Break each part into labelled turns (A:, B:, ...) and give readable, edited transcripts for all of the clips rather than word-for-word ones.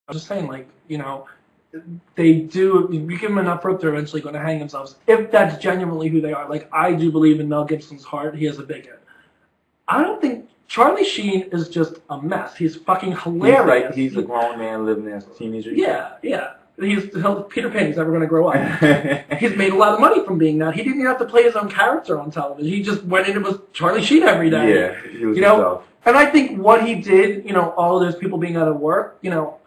A: I'm just saying, like, you know, they do, you give them enough rope, they're eventually going to hang themselves. If that's genuinely who they are. Like, I do believe in Mel Gibson's heart, he is a bigot. I don't think, Charlie Sheen is just a mess. He's fucking hilarious.
B: He's a grown man living as a teenager.
A: Yeah. Peter Pan, he's never going to grow up. He's made a lot of money from being that. He didn't even have to play his own character on television. He just went in and was Charlie Sheen every day.
B: Yeah, he was himself.
A: And I think what he did, you know, all of those people being out of work, you know,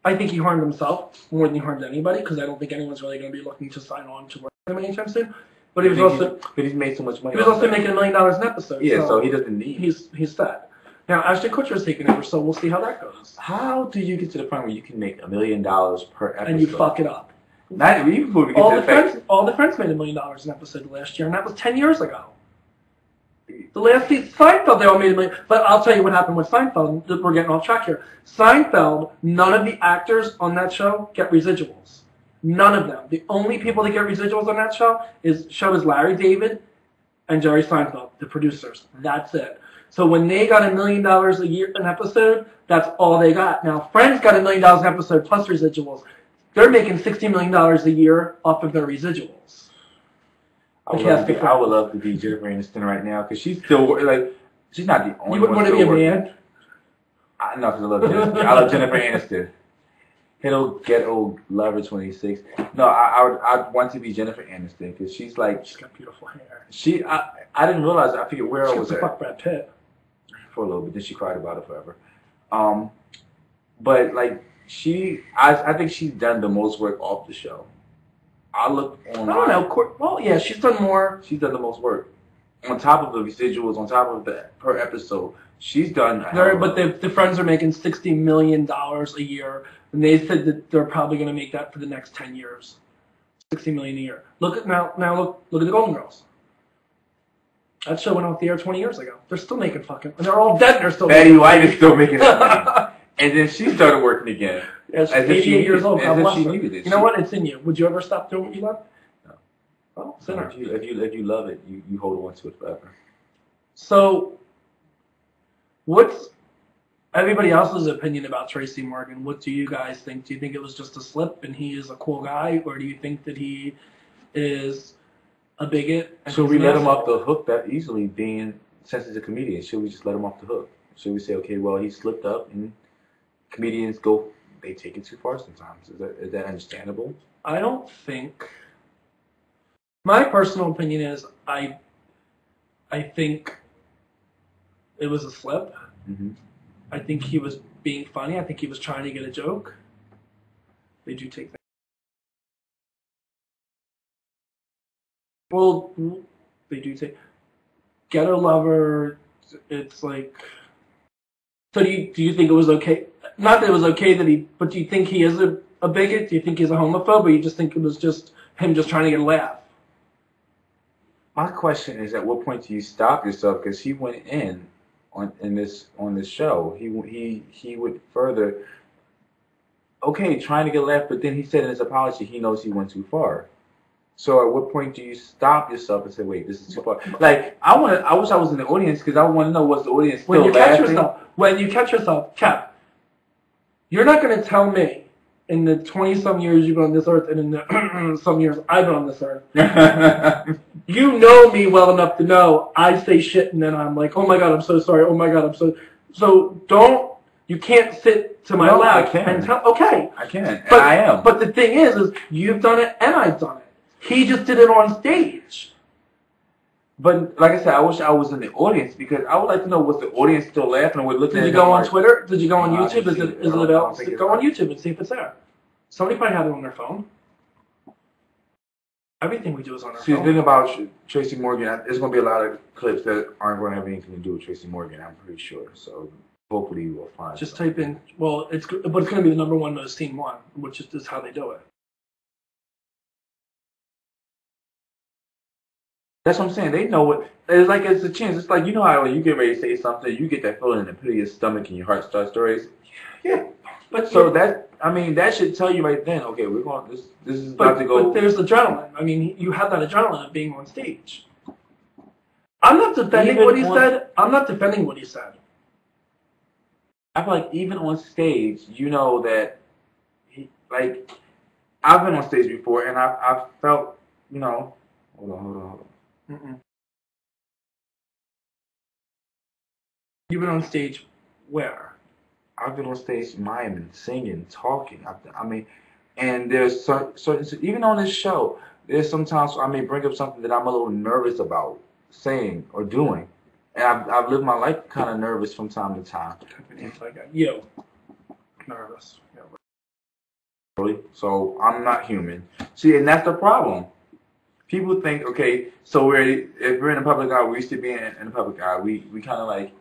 A: I think he harmed himself more than he harmed anybody, because I don't think anyone's really going to be looking to sign on to work with him anytime soon. But he was also,
B: but he's made so much money.
A: He was also making $1 million an episode.
B: Yeah, so he doesn't need.
A: He's set. Now Ashton Kutcher's taking over, so we'll see how that goes.
B: How do you get to the point where you can make $1 million per episode
A: and you fuck it up?
B: Not even before we get
A: all
B: to
A: the Friends. All the Friends made $1 million an episode last year, and that was 10 years ago. The last season, Seinfeld, they all made $1 million. But I'll tell you what happened with Seinfeld. We're getting off track here. Seinfeld, none of the actors on that show get residuals. None of them. The only people that get residuals on that show is Larry David and Jerry Seinfeld, the producers. That's it. So when they got $1 million a year an episode, that's all they got. Now Friends got $1 million an episode plus residuals. They're making $60 million a year off of their residuals.
B: I would love to be Jennifer Aniston right now, because she's still, like, she's not the only one.
A: You wouldn't want to be a man?
B: No, because I love Jennifer Aniston. Ghetto Lover 26. No, I'd want to be Jennifer Aniston, because she's
A: got beautiful hair.
B: I didn't realize, I figured where I was at.
A: Fuck Brad Pitt.
B: For a little bit, then she cried about it forever. But like I think she's done the most work off the show. I look online.
A: I don't know. Well, yeah, she's done more.
B: She's done the most work. On top of the residuals, on top of the per episode, she's done.
A: But the Friends are making $60 million a year, and they said that they're probably going to make that for the next 10 years. $60 million a year. Look at the Golden Girls. That show went off the air 20 years ago. They're still making fucking, and they're all dead. And they're still.
B: Betty White is still making money. And then she started working again.
A: Yeah, she's 88 years old.
B: As if she needed it.
A: You know what? It's in you. Would you ever stop doing what you love?
B: No.
A: Well, it's in her.
B: If you love it, you hold on to it forever.
A: So, what's everybody else's opinion about Tracy Morgan? What do you guys think? Do you think it was just a slip and he is a cool guy, or do you think that he is a bigot?
B: Should we let him off the hook that easily, being since he's a comedian? Should we just let him off the hook? Should we say, okay, well, he slipped up, and comedians they take it too far sometimes? Is that understandable?
A: I don't think. My personal opinion is I think it was a slip.
B: Mm-hmm.
A: I think he was being funny. I think he was trying to get a joke. They do take that. Well, they do take Ghetto Lover. It's like. So do you think it was okay? Not that it was okay but do you think he is a bigot? Do you think he's a homophobe, or you just think it was just him just trying to get a laugh?
B: My question is, at what point do you stop yourself? Because he went in on this show. He went further. Okay, trying to get a laugh, but then he said in his apology he knows he went too far. So at what point do you stop yourself and say, wait, this is too far? Like, I wish I was in the audience, because I want to know, was the audience still laughing?
A: When you catch yourself, Kev, you're not going to tell me in the 20-some years you've been on this earth and in the some years I've been on this earth. You know me well enough to know I say shit and then I'm like, oh my God, I'm so sorry. Oh my God, I'm so you can't sit to my left and tell, okay.
B: I can, but I am.
A: But the thing is you've done it and I've done it. He just did it on stage.
B: But like I said, I wish I was in the audience, because I would like to know, was the audience still laughing, or was looking at
A: Did you go on Twitter? Did you go on YouTube? Is it available? Go on YouTube and see if it's there. Somebody probably had it on their phone. Everything we do is on our phone.
B: See, the thing about Tracy Morgan, there's going to be a lot of clips that aren't going to have anything to do with Tracy Morgan, I'm pretty sure. So hopefully you will find.
A: Just type in, but it's going to be the number one most seen one, which is how they do it.
B: That's what I'm saying. They know it. It's a chance. It's like, you know how when you get ready to say something, you get that feeling in the pit of your stomach and your heart starts to race.
A: Yeah.
B: But so that should tell you right then, okay, we're going. This is about to go.
A: But there's adrenaline. I mean, you have that adrenaline of being on stage. I'm not defending what he said. I'm not defending what he said.
B: I feel like even on stage, you know that like, I've been on stage before, and I've felt, you know, hold on.
A: Mm-mm. You've been on stage where?
B: I've been on stage miming, singing, talking. I mean, and there's certain, even on this show, there's sometimes I may bring up something that I'm a little nervous about saying or doing. And I've lived my life kind of nervous from time to time.
A: You. Nervous. Yeah.
B: Really? So I'm not human. See, and that's the problem. People think, okay, so if we're in the public eye, we used to be in the public eye. We kind of like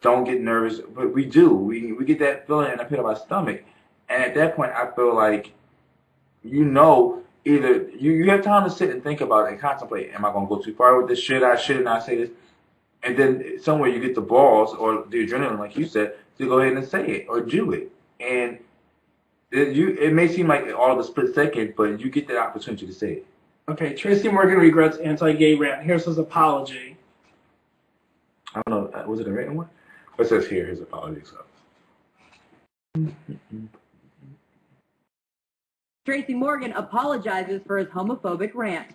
B: don't get nervous, but we do. We get that feeling in the pit of our stomach, and at that point, I feel like, either you have time to sit and think about it and contemplate. Am I going to go too far with this? Should I not say this? And then somewhere you get the balls or the adrenaline, like you said, to go ahead and say it or do it. And it may seem like all of a split second, but you get that opportunity to say it.
A: Okay, Tracy Morgan regrets anti-gay rant. Here's his apology.
B: I don't know. Was it a written one? It says here his apology. So.
C: Tracy Morgan apologizes for his homophobic rant.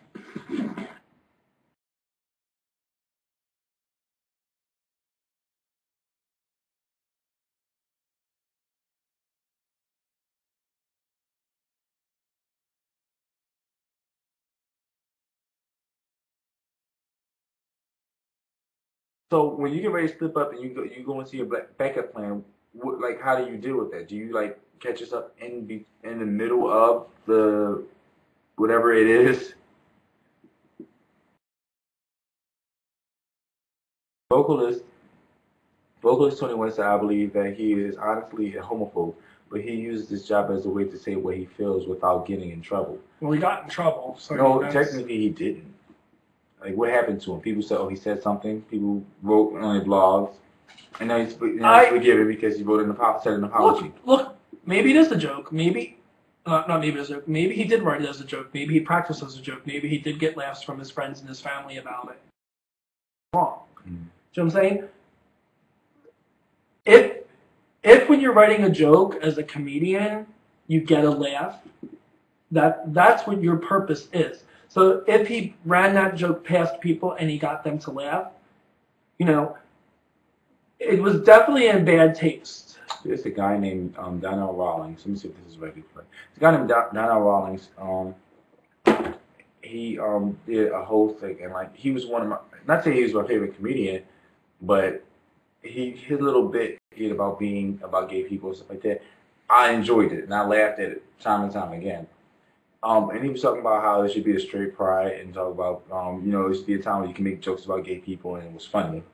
B: So when you get ready to slip up and you go into your backup plan, like how do you deal with that? Do you like catch yourself in the middle of the whatever it is? Vocalist 21 said, I believe that he is honestly a homophobe, but he uses this job as a way to say what he feels without getting in trouble.
A: Well, he got in trouble. So
B: no, technically he didn't. Like, what happened to him? People said, oh, he said something. People wrote on his blogs. And now he's forgiven because he said an apology.
A: Look, maybe it is a joke. Maybe, not maybe it's a joke. Maybe he did write it as a joke. Maybe he practiced as a joke. Maybe he did get laughs from his friends and his family about it. Wrong. Mm-hmm. Do you know what I'm saying? If when you're writing a joke as a comedian, you get a laugh, that's what your purpose is. So if he ran that joke past people and he got them to laugh, it was definitely in bad taste.
B: There's a guy named Donnell Rawlings. Let me see if this is right. There's a guy named Donnell Rawlings. He did a whole thing, and like he was one of my, not saying he was my favorite comedian, but his little bit about being about gay people and stuff like that. I enjoyed it and I laughed at it time and time again. And he was talking about how there should be a straight pride and talk about there should be a time where you can make jokes about gay people and it was funny.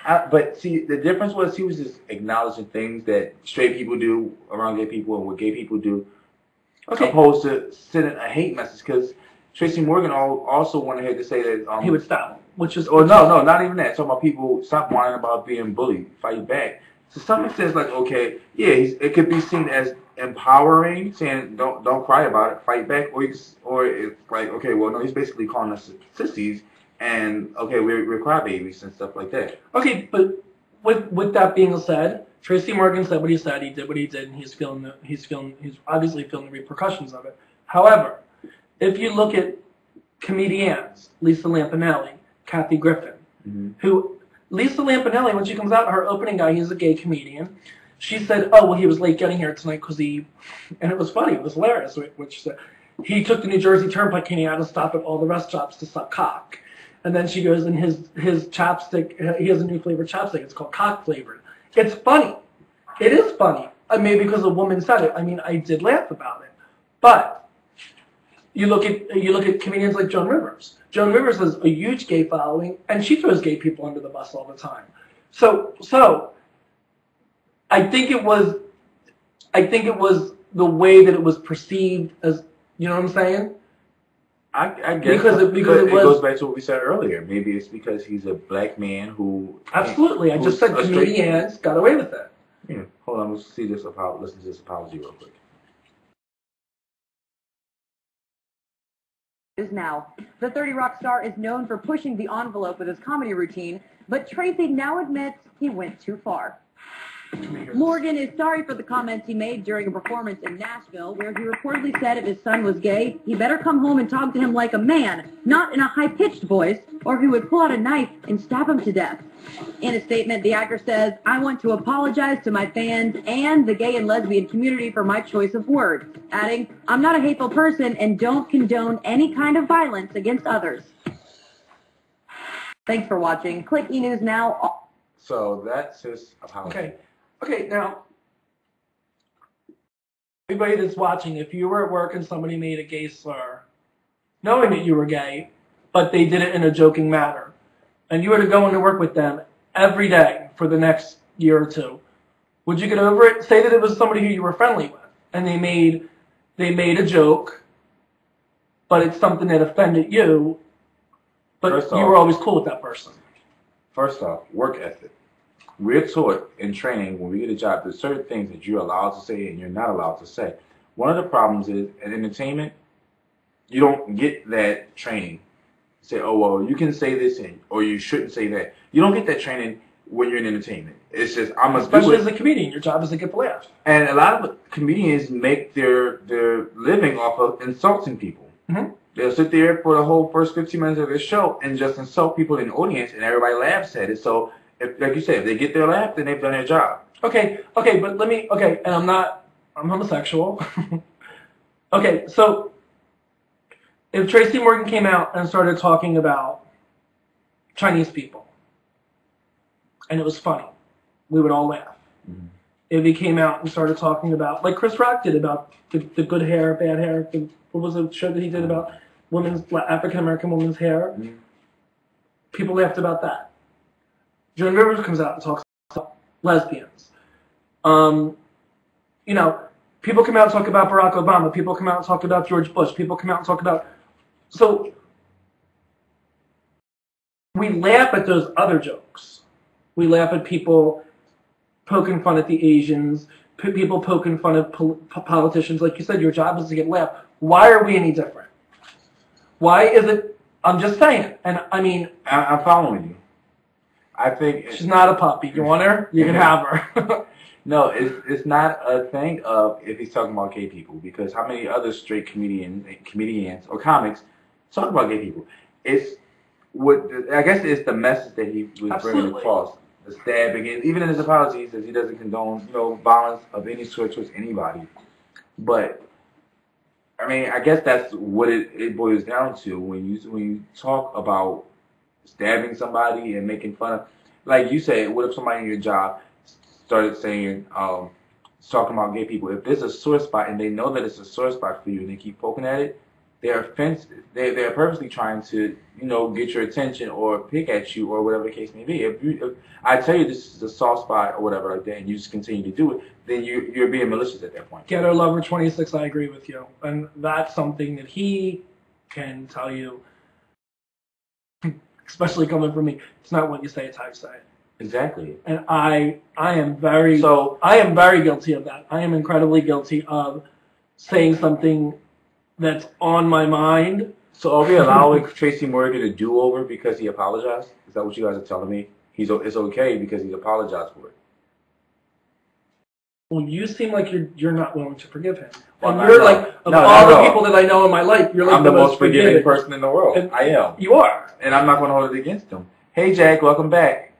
B: But see, the difference was he was just acknowledging things that straight people do around gay people and what gay people do, opposed to sending a hate message. Because Tracy Morgan also went ahead to say that
A: he would stop, not
B: even that. Talking about people stop whining about being bullied, fight back. So some extent, like, okay, yeah, it could be seen as empowering, saying don't cry about it, fight back, or it's like, okay, well, no, he's basically calling us sissies. And okay, we're crybabies and stuff like that.
A: Okay, but with that being said, Tracy Morgan said what he said. He did what he did, and he's obviously feeling the repercussions of it. However, if you look at comedians, Lisa Lampanelli, Kathy Griffin, who Lisa Lampanelli, when she comes out, her opening guy, he's a gay comedian. She said, "Oh, well, he was late getting here tonight because and it was funny, it was hilarious. Which he took the New Jersey Turnpike and he had to stop at all the rest stops to suck cock." And then she goes, and his chapstick, he has a new flavored chapstick. It's called cock flavored. It's funny. It is funny. Maybe because a woman said it. I mean, I did laugh about it. But you look at comedians like Joan Rivers. Joan Rivers has a huge gay following, and she throws gay people under the bus all the time. So I think it was the way that it was perceived as, you know what I'm saying?
B: I guess because it goes back to what we said earlier. Maybe it's because he's a black man who...
A: Absolutely. I just said comedians got away with it.
B: Yeah. Hold on. Let's listen to this apology real quick.
C: Now, the 30 Rock star is known for pushing the envelope with his comedy routine, but Tracy now admits he went too far. Morgan is sorry for the comments he made during a performance in Nashville, where he reportedly said if his son was gay, he better come home and talk to him like a man, not in a high-pitched voice, or he would pull out a knife and stab him to death. In a statement, the actor says, "I want to apologize to my fans and the gay and lesbian community for my choice of words," adding, "I'm not a hateful person and don't condone any kind of violence against others." Thanks for watching. Click eNews now.
B: So that's his apology.
A: Okay, now, everybody that's watching, if you were at work and somebody made a gay slur, knowing that you were gay, but they did it in a joking manner, and you were to go into work with them every day for the next year or two, would you get over it? Say that it was somebody who you were friendly with, and they made a joke, but it's something that offended you, but you were always cool with that person.
B: First off, work ethic. We're taught in training when we get a job, there's certain things that you're allowed to say and you're not allowed to say. One of the problems is in entertainment, you don't get that training. Say, oh, well, you can say this or you shouldn't say that. You don't get that training when you're in entertainment. It's just, I must do it.
A: Especially as a comedian, your job is to get the laugh.
B: And a lot of comedians make their living off of insulting people.
A: Mm-hmm.
B: They'll sit there for the whole first 15 minutes of their show and just insult people in the audience, and everybody laughs at it. So, like you said, if they get their laugh, then they've done their job. Okay, but and I'm homosexual. Okay, so if Tracy Morgan came out and started talking about Chinese people, and it was funny, we would all laugh. Mm-hmm.
A: If he came out and started talking about, like Chris Rock did about the good hair, bad hair, what was the show that he did about African-American women's hair?
B: Mm-hmm.
A: People laughed about that. Joan Rivers comes out and talks about lesbians. People come out and talk about Barack Obama. People come out and talk about George Bush. People come out and talk about... So, we laugh at those other jokes. We laugh at people poking fun at the Asians, people poking fun at politicians. Like you said, your job is to get laughed. Why are we any different? Why is it... I'm just saying. And, I mean...
B: I'm following you. I think...
A: She's not a puppy. You want her? You can have her.
B: No, it's not a thing of if he's talking about gay people, because how many other straight comedians or comics talk about gay people? I guess it's the message that he was bringing across. The stabbing, and even in his apologies, that he doesn't condone, violence of any sort towards anybody. But I mean, I guess that's what it boils down to when you talk about stabbing somebody and making fun of, like you said, what if somebody in your job started saying, talking about gay people? If there's a sore spot and they know that it's a sore spot for you and they keep poking at it, they're offensive. They're purposely trying to, get your attention or pick at you or whatever the case may be. If I tell you this is a soft spot or whatever like that, and you just continue to do it, then you're being malicious at that point.
A: Ghetto Lover 26, I agree with you, and that's something that he can tell you. Especially coming from me, it's not what you say, it's how you say it.
B: Exactly.
A: And I am very guilty of that. I am incredibly guilty of saying something that's on my mind.
B: So are we allowing Tracy Morgan a do-over because he apologized? Is that what you guys are telling me? It's okay because he's apologized for it.
A: Well, you seem like you're not willing to forgive him.
B: Well,
A: and you're like, of all the people that I know in my life, you're like
B: I'm the most forgiving person in the world.
A: And
B: I am.
A: You are.
B: And I'm not going to hold it against him. Hey, Jack, welcome back.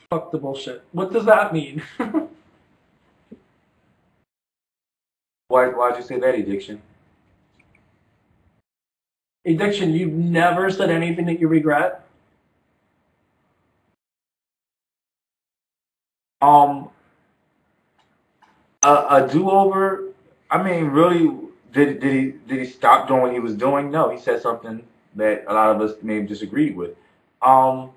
A: Fuck the bullshit. What does that mean?
B: Why'd you say that, Addiction?
A: Addiction, you've never said anything that you regret?
B: A do-over, I mean, really, did he stop doing what he was doing? No, he said something that a lot of us may have disagreed with. I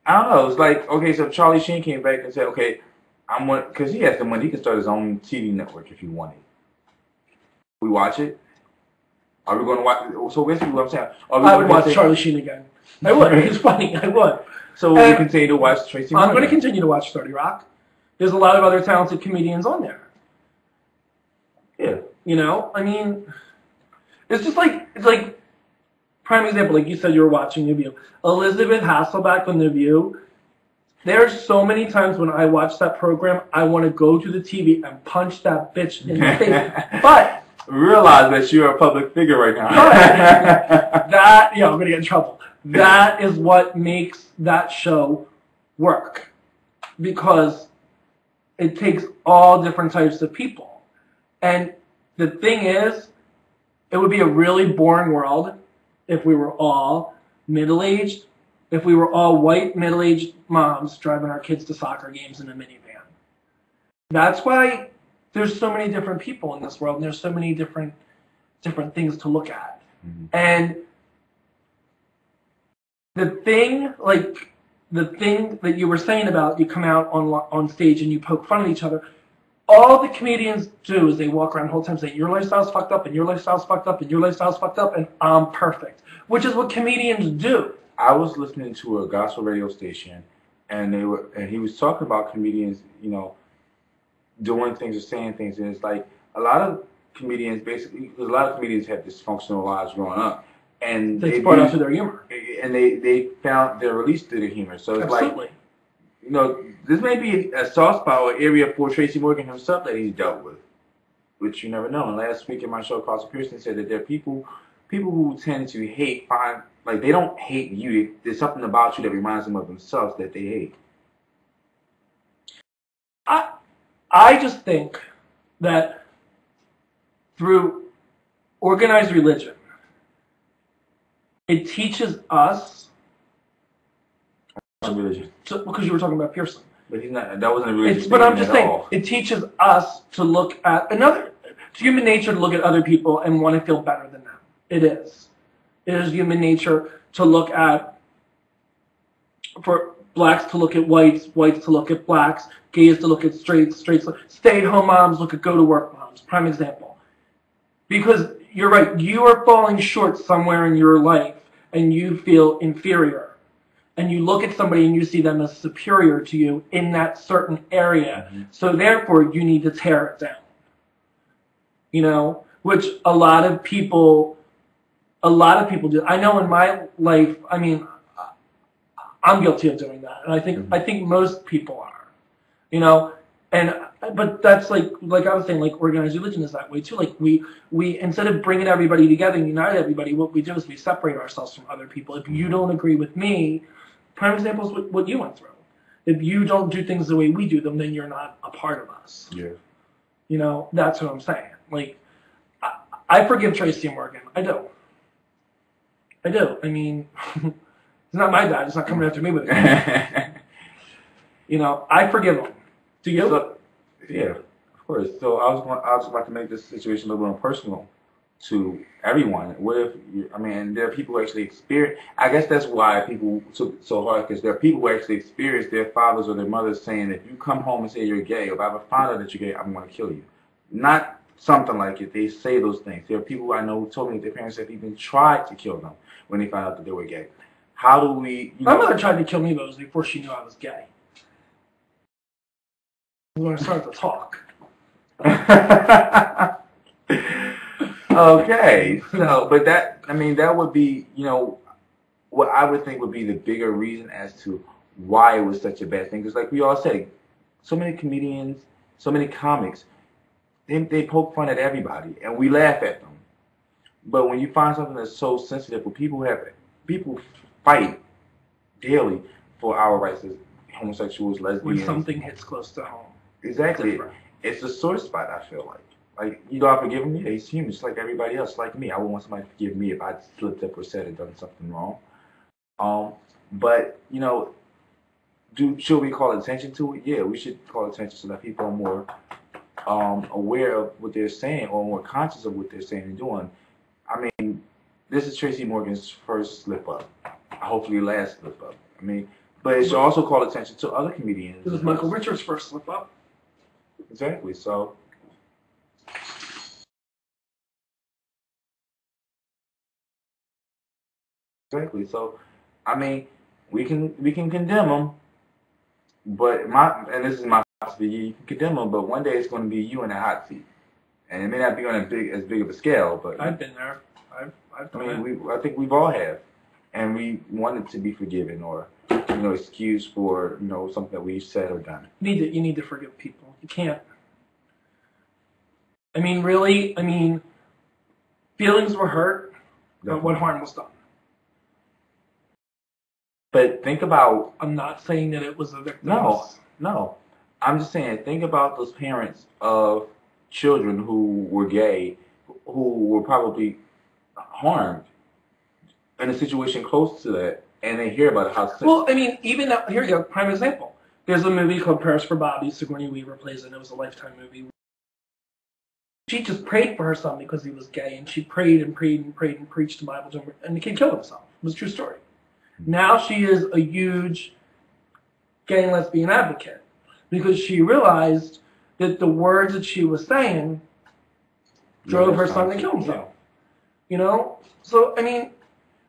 B: don't know. It's like, okay, so Charlie Sheen came back and said, okay, because he has the money, he can start his own TV network if he wanted. We watch it. Are we going to watch? So basically, what I'm saying,
A: I would watch Charlie Sheen again. I would. He's funny. I would.
B: So we continue to watch Tracy Morgan.
A: I'm going to continue to watch 30 Rock. There's a lot of other talented comedians on there.
B: Yeah.
A: I mean, it's like prime example, like you said you were watching The View. Elizabeth Hasselbeck on The View There's so many times when I watch that program, I want to go to the TV and punch that bitch in the face. But
B: realize that you're a public figure right now.
A: That, I'm going to get in trouble. That is what makes that show work. Because it takes all different types of people. And the thing is, it would be a really boring world if we were all middle-aged, if we were all white middle-aged moms driving our kids to soccer games in a minivan. That's why there's so many different people in this world, and there's so many different things to look at. Mm-hmm. And the thing that you were saying about you come out on stage and you poke fun at each other, all the comedians do is they walk around the whole time saying, your lifestyle's fucked up, and your lifestyle's fucked up, and your lifestyle's fucked up, and I'm perfect. Which is what comedians do.
B: I was listening to a gospel radio station, and he was talking about comedians, doing things or saying things, and it's like a lot of comedians have dysfunctional lives growing up, and
A: they brought out to their humor,
B: and they found their release through their humor. So it's
A: absolutely.
B: Like, this may be a soft spot or area for Tracy Morgan himself that he's dealt with, which you never know. And last week in my show, Carlson Pearson said that there are people who tend to they don't hate you. There's something about you that reminds them of themselves that they hate.
A: I just think that through organized religion, it teaches us.
B: Religion.
A: Because you were talking about Pearson.
B: But he's not. That wasn't a religion.
A: But I'm just saying, it teaches us to look at it's human nature to look at other people and want to feel better than them. It is. It is human nature to look at, for blacks to look at whites, whites to look at blacks, gays to look at straights, stay-at-home moms look at go-to-work moms. Prime example. Because you're right, you are falling short somewhere in your life and you feel inferior. And you look at somebody and you see them as superior to you in that certain area. Mm-hmm. So therefore, you need to tear it down. Which a lot of people do. I know in my life, I'm guilty of doing that. And I think most people are. But that's like I was saying, like organized religion is that way too. Like we instead of bringing everybody together and unite everybody, what we do is we separate ourselves from other people. If you don't agree with me, prime example is what you went through. If you don't do things the way we do them, then you're not a part of us. Yeah. That's what I'm saying. Like, I forgive Tracy Morgan. I do. It's not my dad. It's not coming after me with it. I forgive him. Do you?
B: So, yeah, of course. So I was about to make this situation a little more personal to everyone. What if there are people who actually experience. I guess that's why people so hard, because there are people who actually experience their fathers or their mothers saying, if you come home and say you're gay, or if I ever find out that you're gay, I'm going to kill you. Not something like it. They say those things. There are people who I know who told me that their parents have even tried to kill them when they found out that they were gay. How do we?
A: My mother tried to kill me, but it was before she knew I was gay. When I started to talk.
B: Okay, so but that would be what I would think would be the bigger reason as to why it was such a bad thing. Because like we all say, so many comedians, so many comics, they poke fun at everybody and we laugh at them. But when you find something that's so sensitive, where people fight daily for our rights as homosexuals, lesbians.
A: When something hits close to home.
B: Exactly. It's a sore spot, I feel like. Like, I forgive him? Yeah, he's human, just like everybody else, like me. I would want somebody to forgive me if I slipped up or said or done something wrong. But, should we call attention to it? Yeah, we should call attention so that people are more aware of what they're saying or more conscious of what they're saying and doing. This is Tracy Morgan's first slip-up. Hopefully last slip-up. But it should also call attention to other comedians.
A: This is Michael Richards' first slip-up.
B: Exactly, so... Exactly. So, we can condemn them, but this is my philosophy. You can condemn them, but one day it's going to be you in a hot seat, and it may not be on as big of a scale. But
A: I've been there. I've done it.
B: I think we've all have, and we wanted to be forgiven, or excuse for something that we've said or done.
A: You need to forgive people. You can't. I mean, really. I mean, feelings were hurt, but what harm was done?
B: But think about.
A: I'm not saying that it was a victim.
B: No. I'm just saying, think about those parents of children who were gay, who were probably harmed in a situation close to that, and they hear about how.
A: Well, I mean, even now, here you go, prime example. There's a movie called Prayers for Bobby. Sigourney Weaver plays it. It was a Lifetime movie. She just prayed for her son because he was gay, and she prayed and prayed and prayed and preached the Bible to him, and the kid killed himself. It was a true story. Now she is a huge gay and lesbian advocate because she realized that the words that she was saying drove her son to kill himself. So I mean,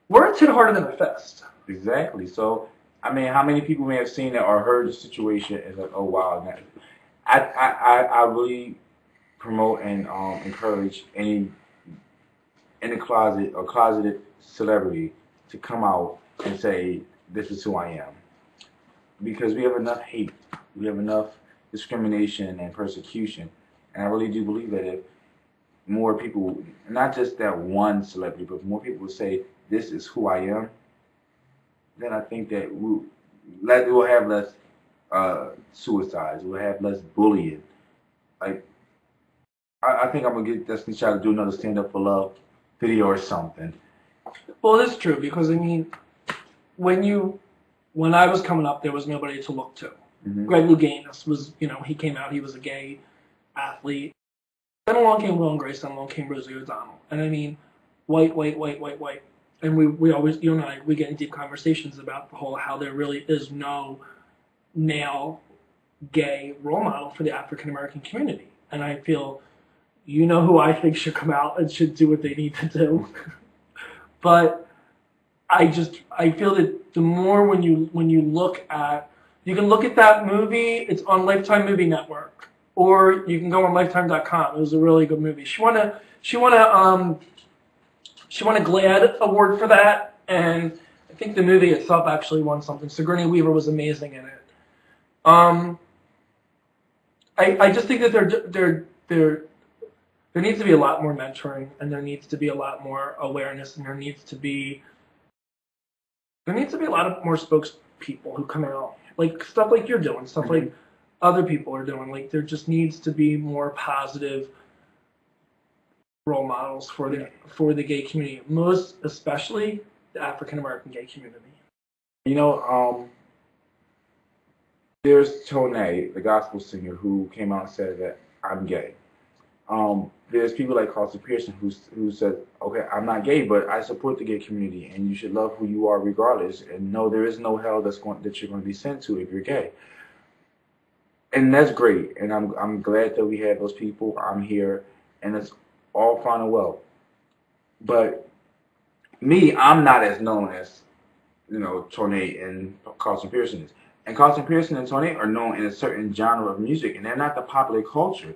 A: words hit harder than a fist.
B: Exactly. So I mean, how many people may have seen it or heard the situation and like, oh wow. I really promote and encourage any in the closet or closeted celebrity to come out and say, this is who I am. Because we have enough hate, we have enough discrimination and persecution. And I really do believe that if more people, not just that one celebrity, but more people would say, this is who I am, then I think that we'll have less suicides, we'll have less bullying. Like, I think I'm going to get Destiny Child to do another Stand Up for Love video or something.
A: Well, it's true, because I mean, when I was coming up, there was nobody to look to. Mm-hmm. Greg Louganis was, he came out, he was a gay athlete. Then along came Will and Grace, then along came Rosie O'Donnell. And I mean, white. And we always, you and I, we get in deep conversations about the whole, how there really is no male gay role model for the African American community. And I feel, who I think should come out and should do what they need to do. But I feel that the more when you look at, you can look at that movie, it's on Lifetime Movie Network, or you can go on Lifetime.com. It was a really good movie. She won a GLAAD award for that, and I think the movie itself actually won something. Sigourney Weaver was amazing in it. I just think that there needs to be a lot more mentoring, and there needs to be a lot more awareness, and there needs to be a lot of more spokespeople who come out, like stuff like you're doing, stuff like other people are doing. Like, there just needs to be more positive role models for the gay community, most especially the African American gay community.
B: There's Tone, the gospel singer, who came out and said that I'm gay. There's people like Carlton Pearson who said, okay, I'm not gay, but I support the gay community, and you should love who you are regardless, and no, there is no hell that you're going to be sent to if you're gay. And that's great, and I'm glad that we have those people. I'm here, and it's all fine and well. But me, I'm not as known as, Tone and Carlton Pearson is. And Carlton Pearson and Tone are known in a certain genre of music, and they're not the popular culture.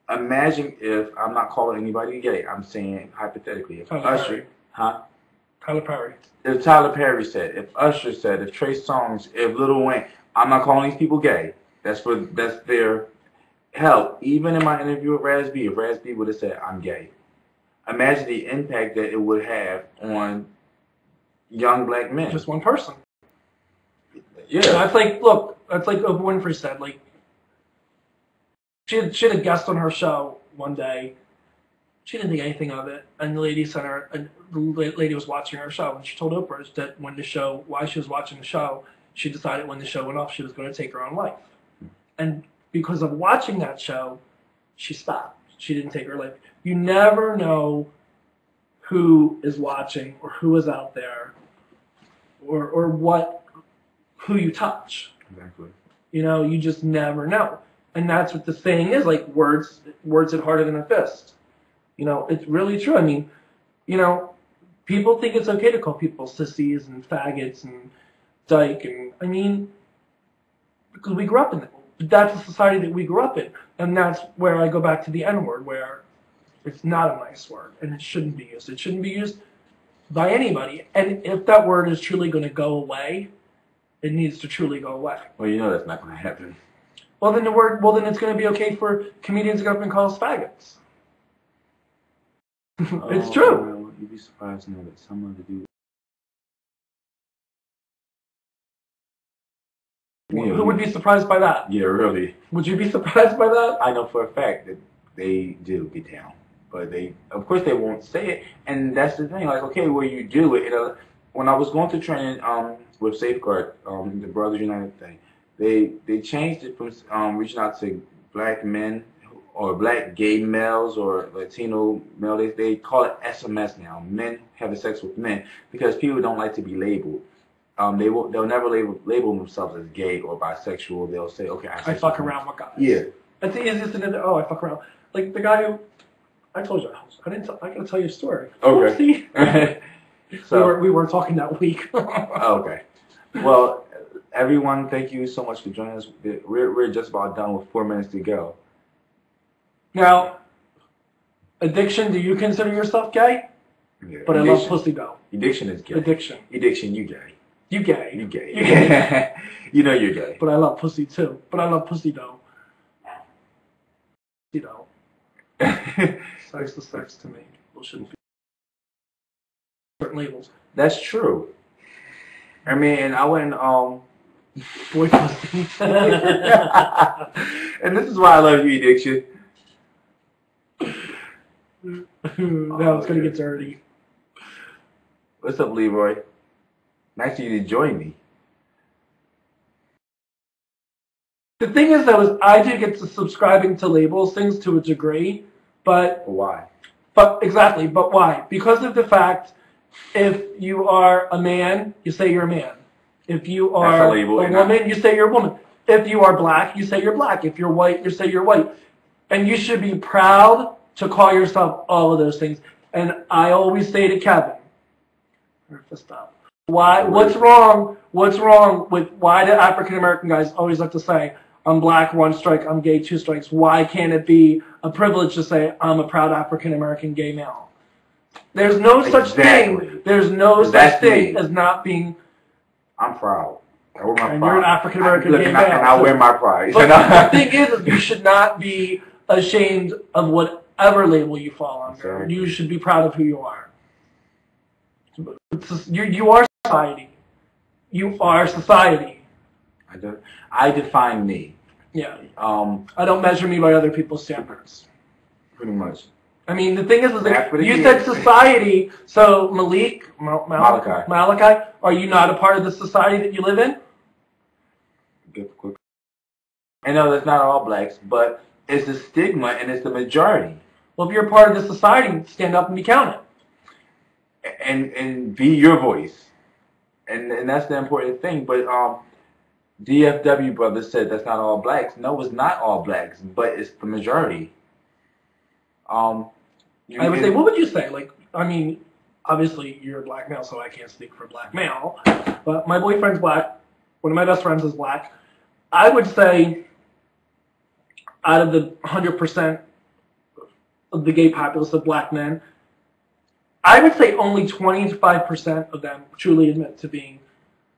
B: Imagine if, I'm not calling anybody gay, I'm saying hypothetically, if Usher,
A: Tyler Perry.
B: If Tyler Perry said, if Usher said, if Trey Songz, if Lil Wayne, I'm not calling these people gay. That's their help. Even in my interview with Raz B, if Raz B would have said, I'm gay, imagine the impact that it would have on young black men.
A: Just one person.
B: Yeah.
A: That's like, look, that's like Oprah Winfrey said, like, she had a guest on her show one day. She didn't think anything of it, and the lady sent her. And the lady was watching her show, and she told Oprah that while she was watching the show, she decided when the show went off, she was going to take her own life. And because of watching that show, she stopped. She didn't take her life. You never know who is watching or who is out there, or who you touch.
B: Exactly.
A: You just never know. And that's what the saying is, like, words hit harder than a fist. It's really true. I mean, people think it's okay to call people sissies and faggots and dyke, and I mean, because we grew up in it. That's the society that we grew up in. And that's where I go back to the N-word, where it's not a nice word, and it shouldn't be used. It shouldn't be used by anybody. And if that word is truly going to go away, It needs to truly go away.
B: Well, you know that's not going to happen.
A: Well, then it's going to be okay for comedians to go up and call us faggots. It's true.
B: Well, you'd be surprised to know that some of the dudes.
A: Who would be surprised by that?
B: Yeah, really.
A: Would you be surprised by that?
B: I know for a fact that they do get down, but of course, they won't say it, and that's the thing. Like, okay, well, you do it. When I was going through training with Safeguard, the Brothers United thing, they changed it from reaching out to black men or black gay males or Latino males. They call it SMS now. Men having sex with men because people don't like to be labeled. They'll never label themselves as gay or bisexual. They'll say, okay, I
A: fuck around with guys.
B: Yeah.
A: That's the easiest thing to do. Oh, I fuck around. Like the guy who, I told you, I gotta tell you a story.
B: Okay.
A: So we weren't talking that week.
B: Okay. Well, everyone, thank you so much for joining us. We're just about done with 4 minutes to go.
A: Now, addiction, do you consider yourself gay?
B: Yeah.
A: But I love pussy though.
B: Addiction is gay.
A: Addiction,
B: you gay.
A: You gay.
B: You gay. You know you're gay.
A: But I love pussy too. But I love pussy though. You know. Sex is sex to me. People shouldn't be certain labels.
B: That's true. I mean, I went
A: Boy pussy.
B: and this is why I love you, Addiction.
A: Now it's gonna get dirty.
B: What's up, Leroy? Nice of you to join me.
A: The thing is, though, is I do get to subscribing to labels things to a degree, but
B: Why?
A: But exactly, but why? Because of the fact, if you are a man, you say you're a man. If you are a woman, you say you're a woman. If you are black, you say you're black. If you're white, you say you're white. And you should be proud to call yourself all of those things. And I always say to Kevyn, why? What's wrong? What's wrong with why do African American guys always have to say, I'm black, 1 strike, I'm gay, 2 strikes? Why can't it be a privilege to say, I'm a proud African American gay male? There's no such thing. There's no such thing as not being.
B: I'm proud. I wear my pride.
A: And you're an African American gay male.
B: And I wear my pride.
A: But the thing is you should not be ashamed of whatever label you fall under.
B: Exactly.
A: You should be proud of who you are. You are society. You are society.
B: I define me.
A: Yeah. I don't measure me by other people's standards.
B: Pretty much.
A: I mean, the thing is like, you said society, so Malachi, are you not a part of the society that you live in?
B: I know that's not all blacks, but it's the stigma and it's the majority.
A: Well, if you're a part of the society, stand up and be counted.
B: And be your voice. And that's the important thing. But DFW brother said that's not all blacks. No, it's not all blacks, but it's the majority.
A: I would say, what would you say? Like, I mean, obviously you're a black male, so I can't speak for a black male. But my boyfriend's black. One of my best friends is black. I would say, out of the 100% of the gay populace of black men, I would say only 25% of them truly admit to being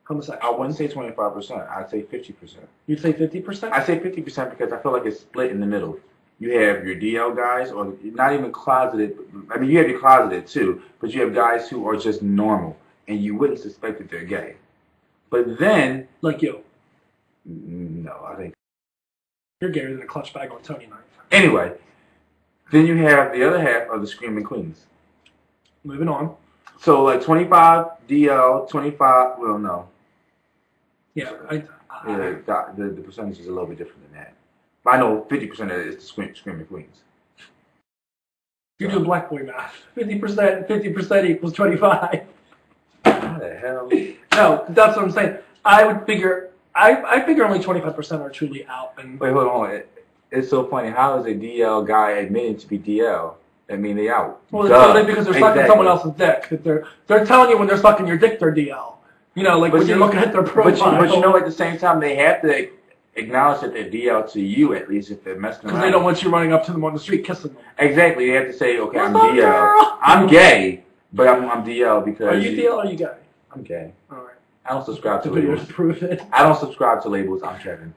A: homosexual.
B: I wouldn't say 25%. I'd say 50%.
A: You'd say 50%?
B: I'd say 50% because I feel like it's split in the middle. You have your DL guys, or not even closeted. I mean, you have your closeted too, but you have guys who are just normal, and you wouldn't suspect that they're gay. But then,
A: like you.
B: No, I think
A: you're gayer than a clutch bag on Tony night.
B: Anyway, then you have the other half of the screaming queens.
A: Moving on. So
B: like 25 DL, 25. Well, no.
A: Yeah,
B: the percentage is a little bit different than that. But I know 50% of it is the screaming queens.
A: You do black boy math. 50% equals 25.
B: How the hell?
A: No, that's what I'm saying. I would figure. I figure only 25% are truly out. And
B: wait, hold on. It's so funny. How is a DL guy admitting to be DL? I mean, they out.
A: Well, it's because they're sucking someone else's dick. They're telling you when they're sucking your dick, they're DL. You know, like when you're looking at their profile.
B: But you know, at the same time, they have to acknowledge that they're DL to you, at least if they're messing around.
A: Because they don't want you running up to them on the street kissing them.
B: Exactly. They have to say, okay, I'm DL. I'm gay, but I'm DL because.
A: Are you DL or are you gay?
B: I'm gay.
A: All right.
B: I don't subscribe
A: The
B: to
A: videos
B: labels.
A: prove it.
B: I don't subscribe to labels. I'm Kevyn.